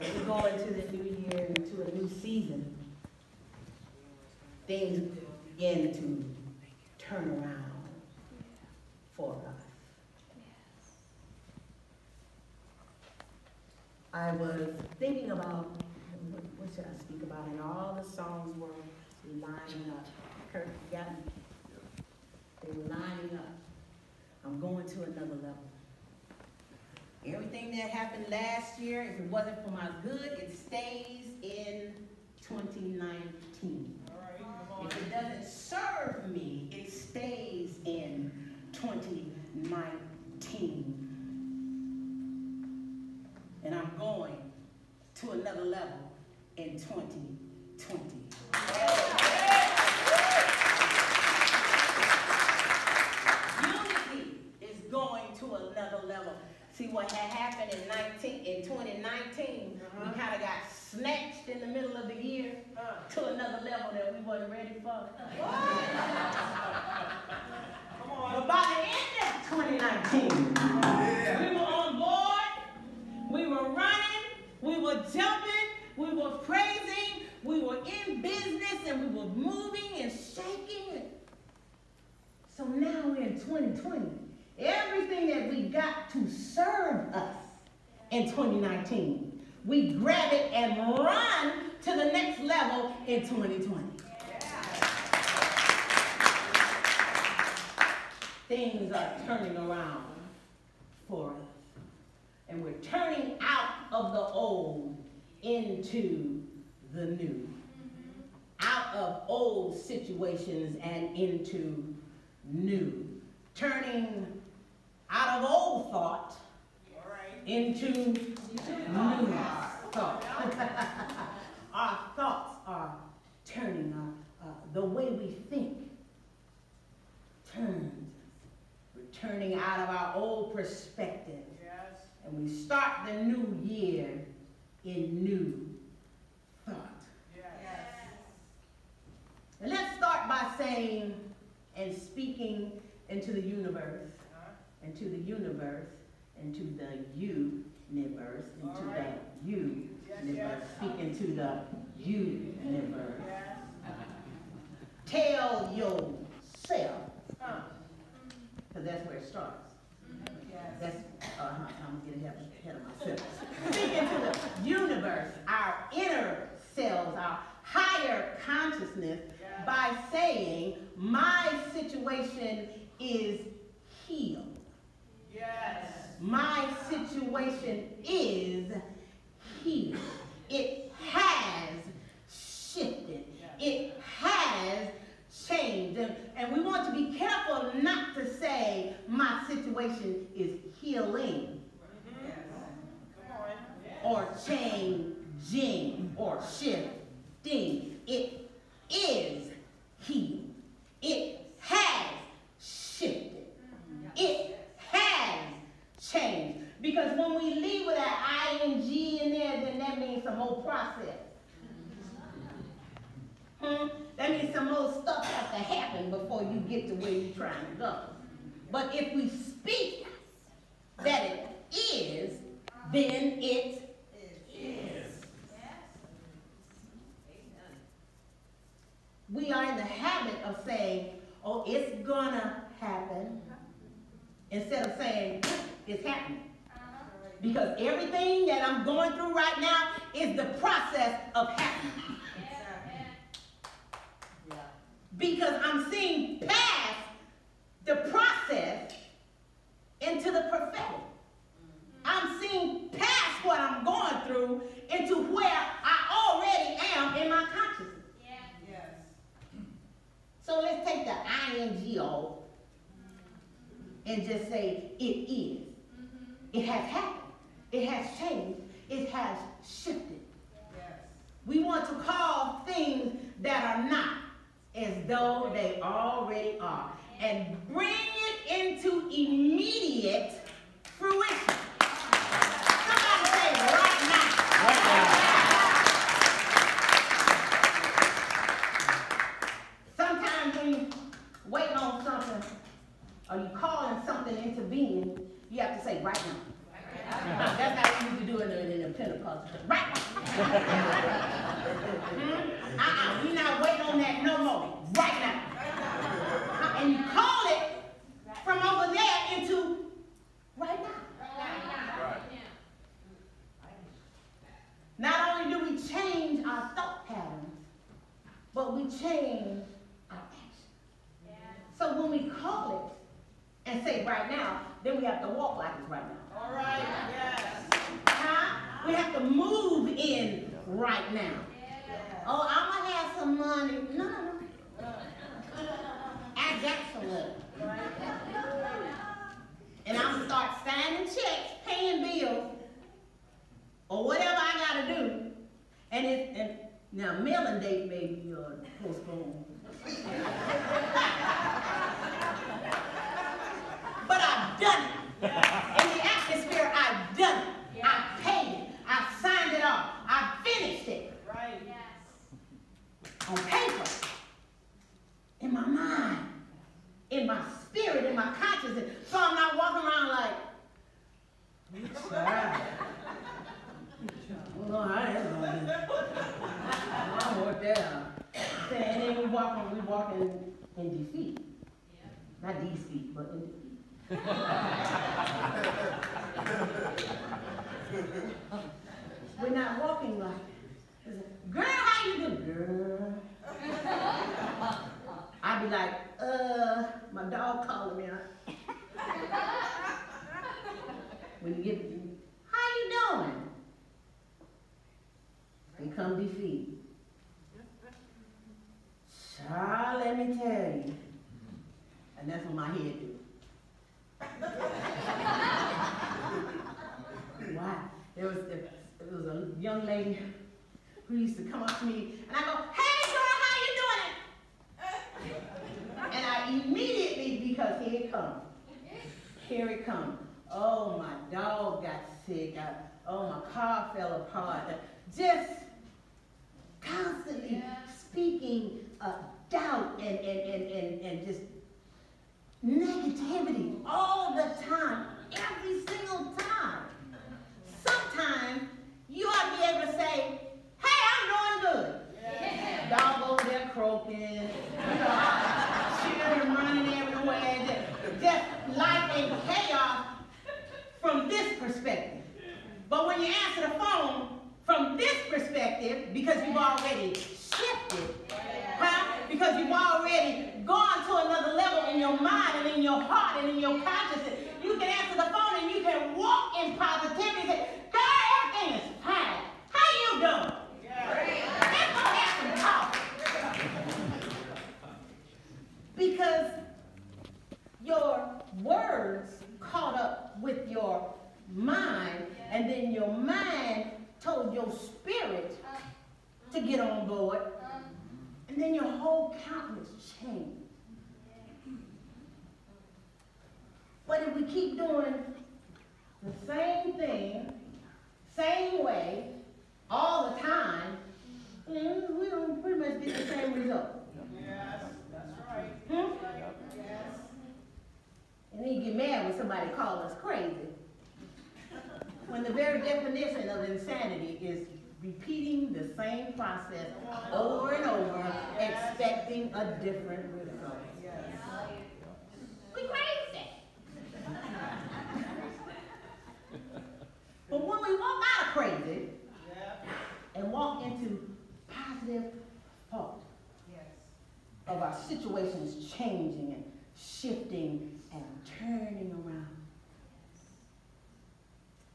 As we go into the new year, into a new season, things begin to turn around for us. I was thinking about, what should I speak about? And all the songs were lining up. Kurt, you got me? They were lining up. I'm going to another level. Everything that happened last year, if it wasn't for my good, it stays in 2019. All right, come on. If it doesn't serve me, it stays in 2019. And I'm going to another level in 2020. Unity is going to another level. See what had happened in 2019, we kind of got snatched in the middle of the year to another level that we wasn't ready for. But by the end of 2019, we were on board, we were running, we were jumping, we were praising, we were in business, and we were moving and shaking. So now we're in 2020. Everything that we got to serve us in 2019, we grab it and run to the next level in 2020. Things are turning around for us. And we're turning out of the old into the new. Out of old situations and into new. Turning out of old thought into new thought. Our thoughts are turning. The way we think turns. We're turning out of our old perspective. Yes. And we start the new year in new thought. Yes. And let's start by saying and speaking into the universe. Into the universe, into the universe, into the universe. Speak into the universe. Tell yourself, because that's where it starts. That's, I'm getting ahead of myself. Speak into the universe, our inner selves, our higher consciousness, by saying, my situation is healed. Yes. My situation is healed. It has shifted. It has changed. And we want to be careful not to say my situation is healing or changing or shifting. It is healed. It has shifted. It has changed. Because when we leave with that ing in there, then that means some more process. That means some more stuff has to happen before you get to where you're trying to go. But if we speak that it is, then it is. We are in the habit of saying, oh, it's gonna happen, instead of saying, it's happening. Because everything that I'm going through right now is the process of happening. Because I'm seeing past the process into the prophetic. I'm seeing past what I'm going through into where I already am in my consciousness. So let's take the ing off and just say it is. It has happened. It has changed. It has shifted. We want to call things that are not as though they already are, and bring it into immediate fruition. Somebody say right now. Right now. Sometimes when you waiting on something, or you calling something into being, you have to say right now. That's how we used to do it in the Pentecostal. Right now. We're not waiting on that no more. Right now. And you call it from over there into right now. Not only do we change our thought patterns, but we change our action. So when we call it and say right now, then we have to walk like it's right now. All right. Yes. We have to move in right now. Oh, I'm going to have some money. No. I got some money. And I'm going to start signing checks, paying bills, or whatever I got to do. And now, mailing date may be postponed. But I've done it. In the atmosphere, I've done it. I've paid it. I've signed it off. I've finished it. Right. On paper, in my mind, in my spirit, in my consciousness. So I'm not walking around like, I don't know how that's going to be. I don't work that out. And then we walking in defeat. Not defeat, but in defeat. We're not walking like that. Girl, how you doing? Girl. I'd be like, my dog calling me out. When you get, how you doing? Become defeat. Child, let me tell you. And that's what my head do. Why? There was a young lady who used to come up to me, and I go, hey girl, how you doing? And I immediately, because here it comes. Oh, my dog got sick. Oh, my car fell apart. Just constantly speaking doubt and just negativity all the time, every single time. Sometimes you ought to be able to say, hey, I'm doing good. Yeah. Dog over there croaking, children running everywhere, just life in chaos from this perspective. But when you answer the phone from this perspective, because you've already shifted, because you've already gone to another level in your mind and in your heart and in your consciousness, you can answer the phone and you can walk in positivity and say, God, everything is fine. How you doing? Let's go have some talk. Because your words caught up with your mind, and then your mind told your spirit to get on board, and then your whole countenance changed. But if we keep doing the same thing, same way, all the time, we don't pretty much get the same result. Yes, that's right. Yes. And then you get mad when somebody calls us crazy. When the very definition of insanity is repeating the same process over and over, expecting a different result. We crazy. But when we walk out of crazy and walk into positive thought of our situations changing and shifting and turning around,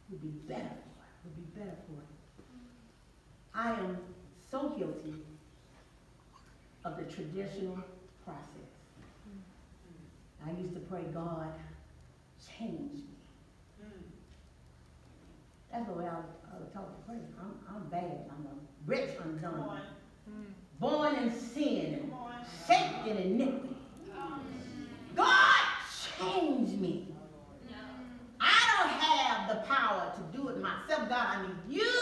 we'll be better for it. We'll be better for it. I am so guilty of the traditional process. I used to pray, God, change me. That's the way I would talk to pray. I'm bad. I'm a rich undone. Born in sin and shaped in iniquity. God, change me. I don't have the power to do it myself. God, I need you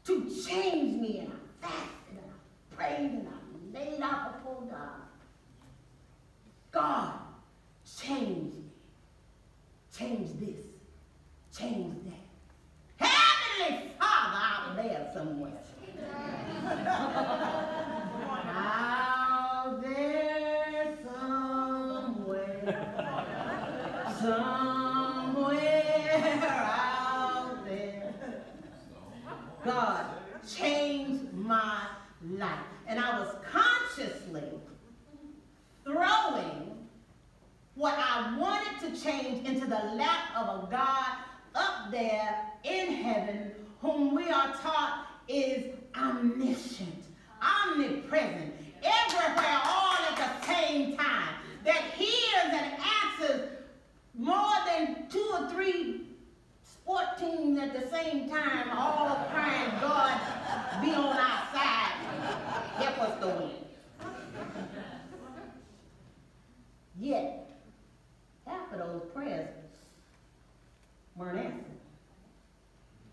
to change me. And I fasted and I prayed and I laid out before God. God, change me. Change this. Change that. Heavenly somewhere. Out there somewhere. Somewhere out there. God changed my life. And I was consciously throwing what I wanted to change into the lap of a God up there in heaven, whom we are taught is omniscient, omnipresent, everywhere, all at the same time, that hears and answers more than 2 or 3 sport teams at the same time, all crying, God, be on our side, help us to win. Yet, half of those prayers weren't answered.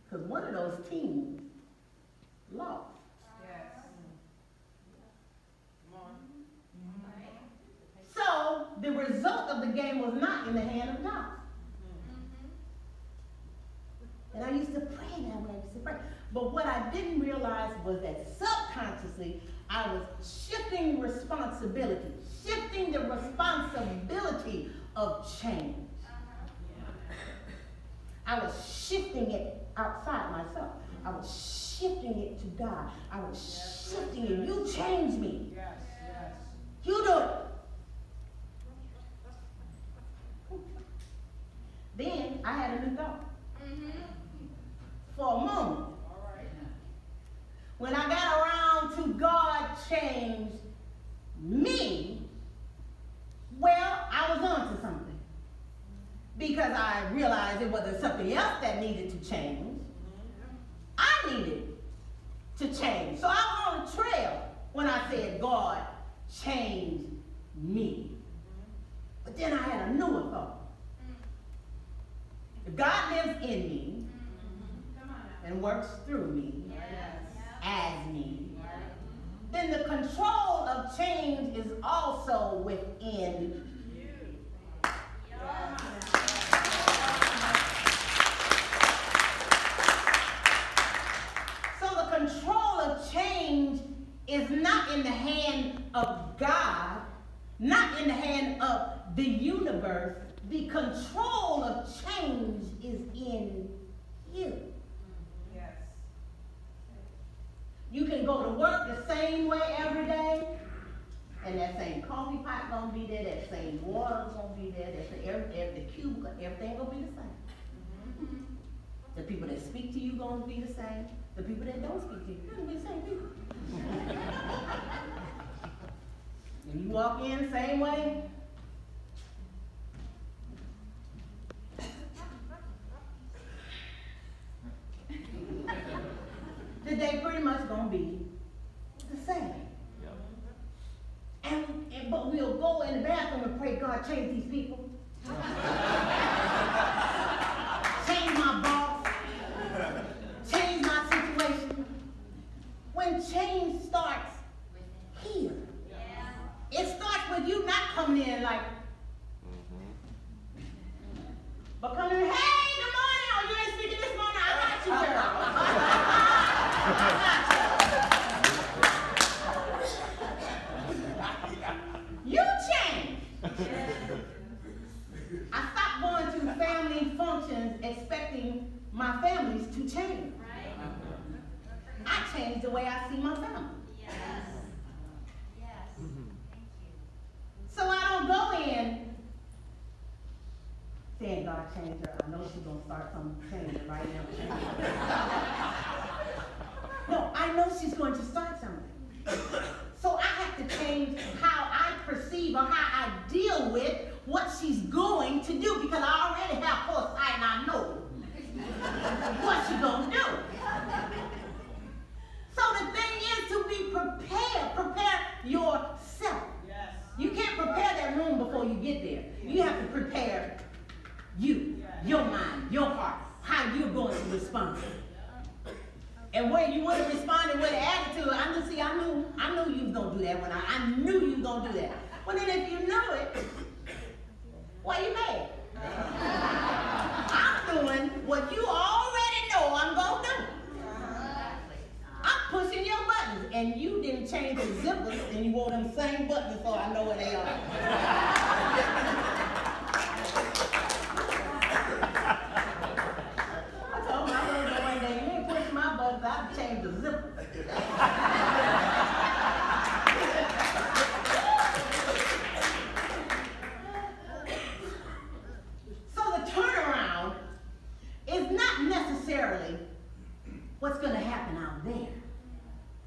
Because one of those teams lost. Yes. Come on. So, the result of the game was not in the hand of God. And I used to pray that way. I used to pray. But what I didn't realize was that subconsciously, I was shifting responsibility. Shifting the responsibility of change. I was shifting it outside myself. I was shifting it to God. I was shifting it. You change me. Yes, yes. You do it. Then I had a new thought. For a moment. All right. When I got around to God changed me, well, I was on to something. Because I realized it wasn't something else that needed to change. I needed to change. So I was on a trail when I said, God, change me. But then I had a newer thought. If God lives in me and works through me, as me, then the control of change is also within you. So the control of change is not in the hand of God, not in the hand of the universe. The control of change is in you. Yes. You can go to work the same way every day, and that same coffee pot gonna be there, that same water's gonna be there, the cubicle, everything gonna be the same. The people that speak to you gonna be the same. The people that don't speak to you, they're gonna be the same people. And you walk in the same way. The day pretty much gonna be the same. But we'll go in the bathroom and pray, God, change these people. Change my boss. Change my situation. When change starts here, it starts with you not coming in like, but coming in, hey, good morning. Oh, you ain't speaking this morning? I got you, girl. I got you. You change. I stopped going to family functions expecting my families to change. I changed the way I see my family. Yes. Yes. Thank you. So I don't go in saying, God changed her. I know she's going to start some changing right now. No, I know she's going to start something. So I have to change how I perceive or how I deal with what she's going to do, because I already have foresight and I know what she's going to do. So the thing is to be prepared. Prepare yourself. Yes. You can't prepare that room before you get there. You have to prepare you, your mind, your heart, how you're going to respond. And when you would have responded with an attitude, I knew you was going to do that when I knew you was going to do that. Well, then if you know it, why you mad? I'm doing what you already know I'm going to do. and you didn't change the zippers and you wore them same buttons, so I know where they are. I told my husband one day, you ain't push my buttons, I'll change the zippers. So the turnaround is not necessarily what's going to happen out there.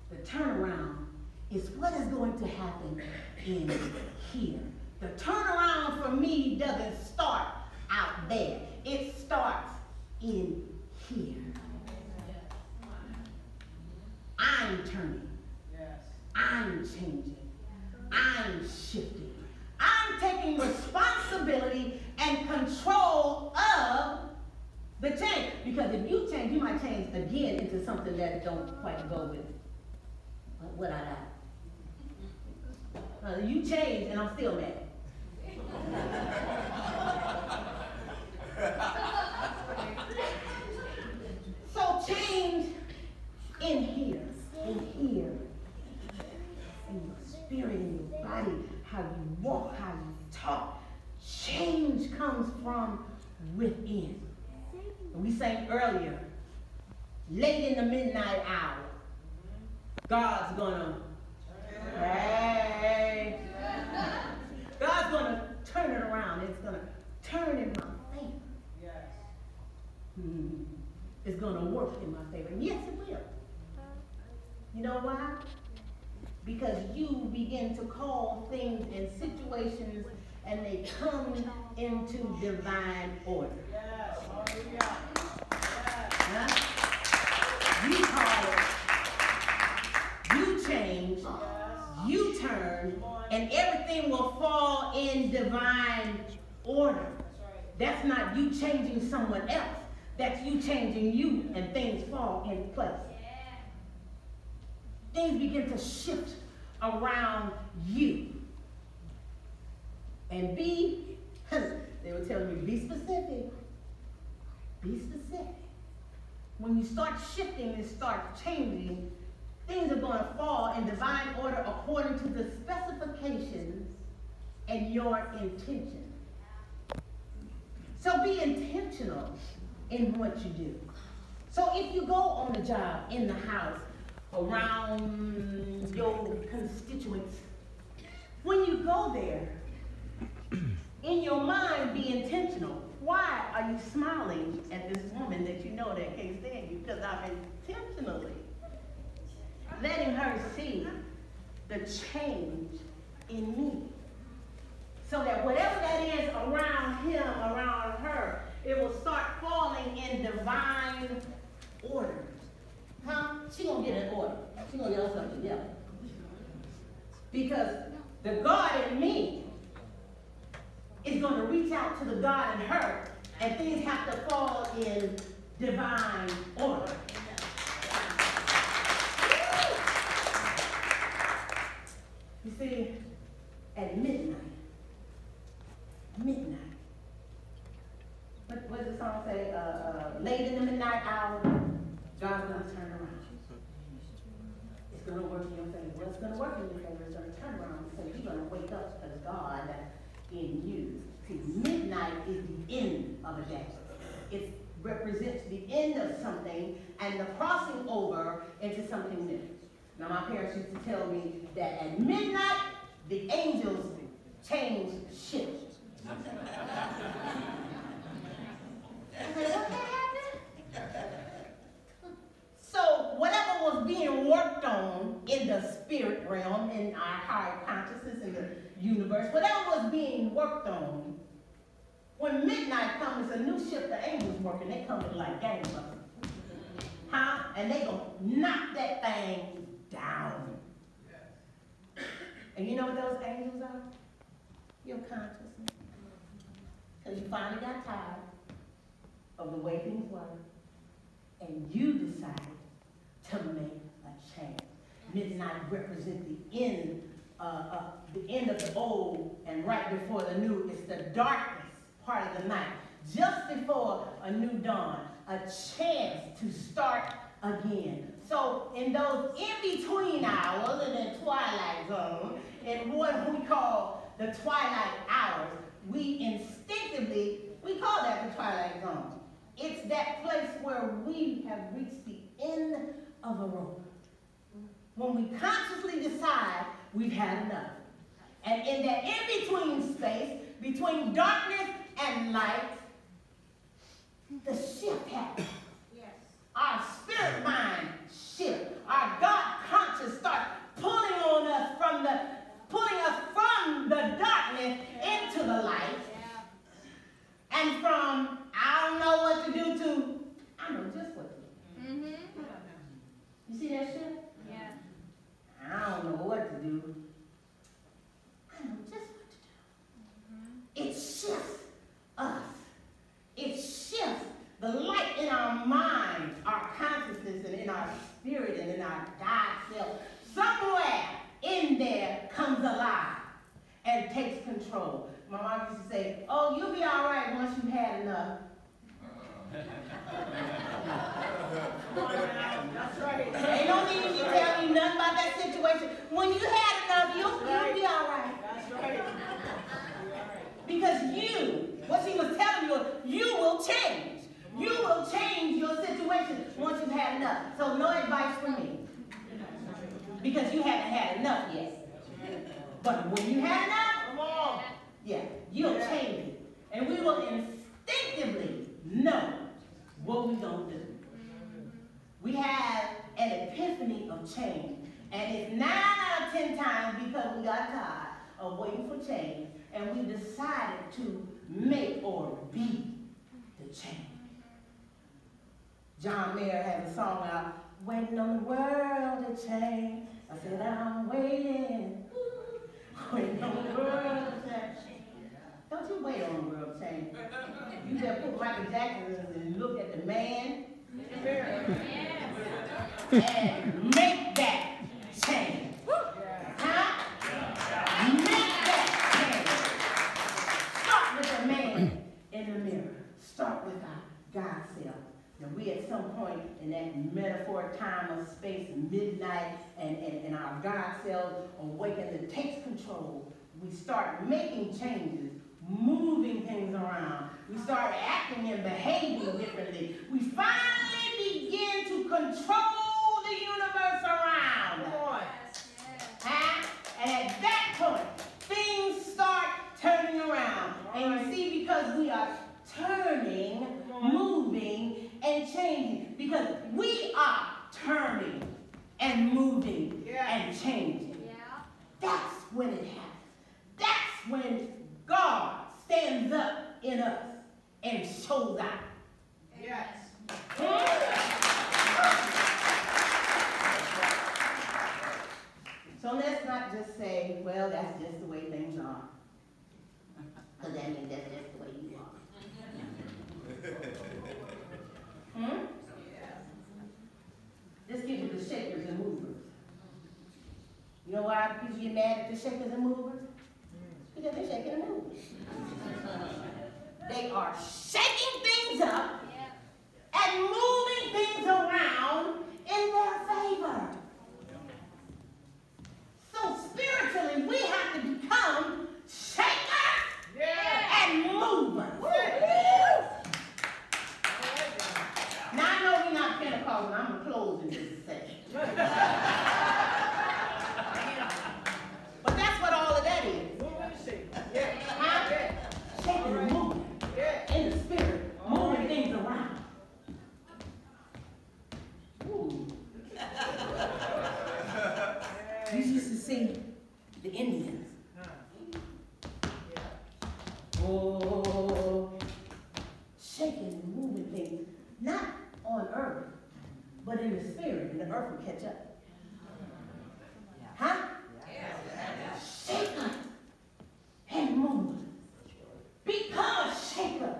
The turnaround is what is going to happen in here. The turnaround for me doesn't start out there. It starts in here. I'm turning. I'm changing. I'm shifting. I'm taking responsibility and control of the change. Because if you change, you might change again into something that don't quite go with what I got. You change and I'm still mad. So change in here, in your spirit, in your body, how you walk, how you talk. Change comes from within. We sang earlier, late in the midnight hour, God's gonna, hey, God's gonna turn it around. It's gonna turn in my favor. It's gonna work in my favor. And yes, it will. You know why? Because you begin to call things and situations and they come into divine order. You call it, you change, you turn, and everything will fall in divine order. That's not you changing someone else. That's you changing you, and things fall in place. Things begin to shift around you. And they were telling me, be specific. Be specific. When you start shifting and start changing, things are going to fall in divine order according to the specifications and your intention. So be intentional in what you do. So if you go on the job, in the house, around your constituents, when you go there, in your mind, be intentional. Why are you smiling at this woman that you know that can't stand you? Because I'm intentionally letting her see the change in me. So that whatever that is around him, around her, it will start falling in divine order. Huh? She gonna get an order. She gonna get something together. Because the God in me is going to reach out to the God in her, and things have to fall in divine order. You see, at midnight, what does the song say? Late in the midnight hour, God's going to turn around. It's going to work in your favor. Well, it's going to work in your favor. It's going to turn around because you're going to wake up as God in you. See, midnight is the end of a day. It represents the end of something and the crossing over into something new. Now, my parents used to tell me that at midnight, the angels change shifts. I said, what happened? So, whatever was being worked on in the spirit realm, in our higher consciousness, in the universe, whatever was being worked on, when midnight comes, it's a new shift. The angels working. They come like gangbusters. Huh? And they gonna knock that thing down. And you know what those angels are? Your consciousness. Because you finally got tired of the way things were, and you decided to make a change. Midnight represents the end of the old, and right before the new. It's the darkness part of the night. Just before a new dawn, a chance to start again. So in those in-between hours, in the twilight zone, in what we call the twilight hours, we instinctively, we call that the twilight zone. It's that place where we have reached the end of a rope. When we consciously decide we've had enough. And in that in-between space, between darkness and light, the shift happens. Yes. Our spirit mind shift. Our God conscious starts pulling us from the darkness into the light. Yeah. And from I don't know what to do to I know just what to do. Mm-hmm. You see that shift? Yeah. I don't know what to do. I know just what to do. It shifts us. It shifts the light in our minds, our consciousness, and in our spirit, and in our God self. Somewhere in there comes alive and takes control. My mom used to say, oh, you'll be all right once you've had enough. That's right. Ain't no need to tell me nothing about that situation. When you had enough, you'll be all right. That's right. Because what she was telling you will change. You will change your situation once you've had enough. So no advice from me. Because you haven't had enough yet. But when you had enough, Come on. yeah, you'll change it. And we will instinctively know what we're going to do. We have an epiphany of change. And it's 9 out of 10 times because we got tired of waiting for change. And we decided to make or be the change. John Mayer has a song out, waiting on the world to change. I said, I'm waiting. Waiting on the world to change. Don't you wait on the world to change. You just put Michael Jackson and look at the man and make that change. Huh? Make that change. Start with the man in the mirror. Start with our God self. And we at some point in that metaphor time of space, midnight, and our God self awaken that takes control. We start making changes, moving things around. We start acting and behaving differently. We finally begin to control the universe around Come us. on. Huh? And at that point, things start turning around. And you see, because we are turning, moving, and changing. Because we are turning and moving and changing. Yeah. That's when it happens. That's when God stands up in us and shows out. Yes. So let's not just say, well, that's just the way things are. Because that means that's just the way you are. This gives you the shakers and movers. You know why people get mad at the shakers and movers? Because they're shaking and moving. They are shaking things up and moving things around in their favor. So spiritually, we have to become shakers and movers. Now I know we're not Pentecostal, I'm going to close in just a second. But that's what all of that is. Huh? Shaking and moving in the spirit, moving things around. Ooh. You used to see the Indians. Oh, shaking and moving things, not on earth, but in the spirit, and the earth will catch up. Huh? Shake up and move. Become a shaker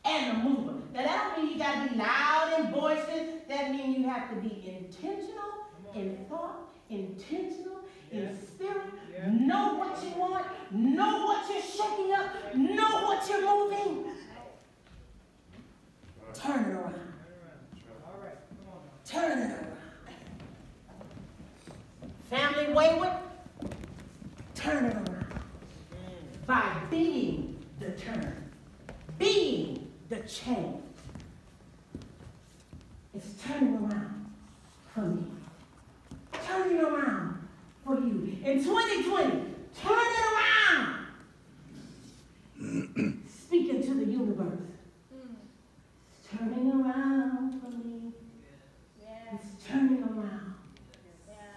and a mover. Now that don't mean you got to be loud and boisterous. That means you have to be intentional in thought, intentional in spirit. Know what you want. Know what you're shaking up. Know what you're moving. Turn it around. turn it around. Family wayward, turn it around. By being the turn, being the change. It's turning around for me. Turning around for you. In 2020, turn it around. Speaking to the universe. It's turning around for me. It's turning around.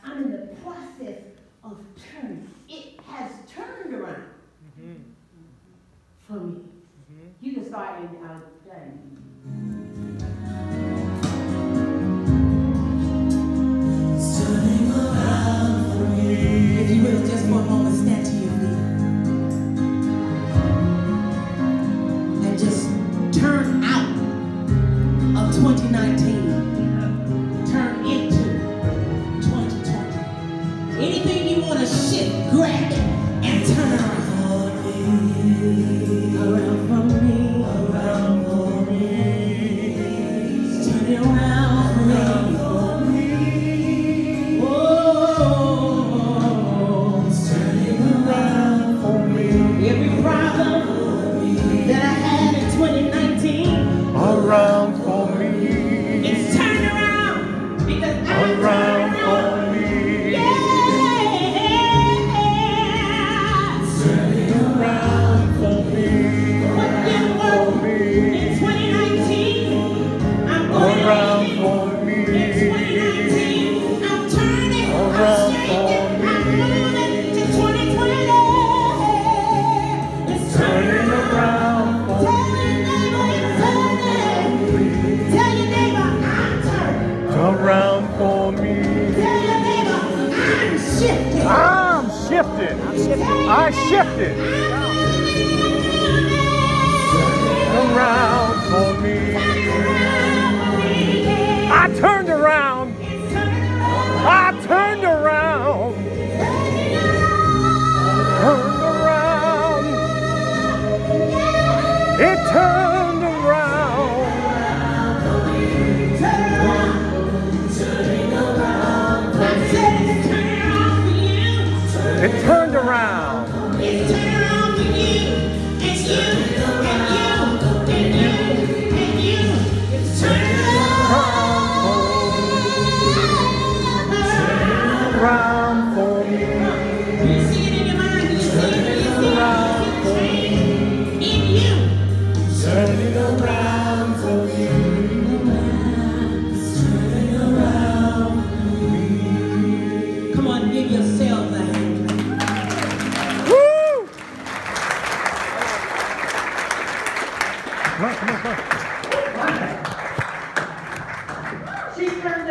I'm in the process of turning. It has turned around for me. You can start in Turning around for me. If you will, just for a moment, stand to your feet. And just turn out of 2019. Turn into 2020. Anything you want to shift, grab it and turn around. Around for me. Around for me. Turn it around for me. Every problem that I had in 2019 around for me. it's turned around because I'm Around turned for around. me. Yeah. Turning around for me. What didn't work in 2019, I'm going Around to for me. in 2019, I'm turning, Around I'm shaking, for I'm moving to 2020. It's Turning around for Tell your neighbor it's turning. Tell your neighbor I'm turning. around for me. Tell your neighbor I'm shifting. I'm shifted. I shifted. Around for me. I turned around. I turned around. Turned around. It turned around. It turned around. It's turning around for you, and you, and you, and you, and you. It's turning Around for me. You see it in your mind, you see it, you see it, in you. Turning around for me. Turning around for me. Come on, give yourself a hand. Woo! Come on. She's turned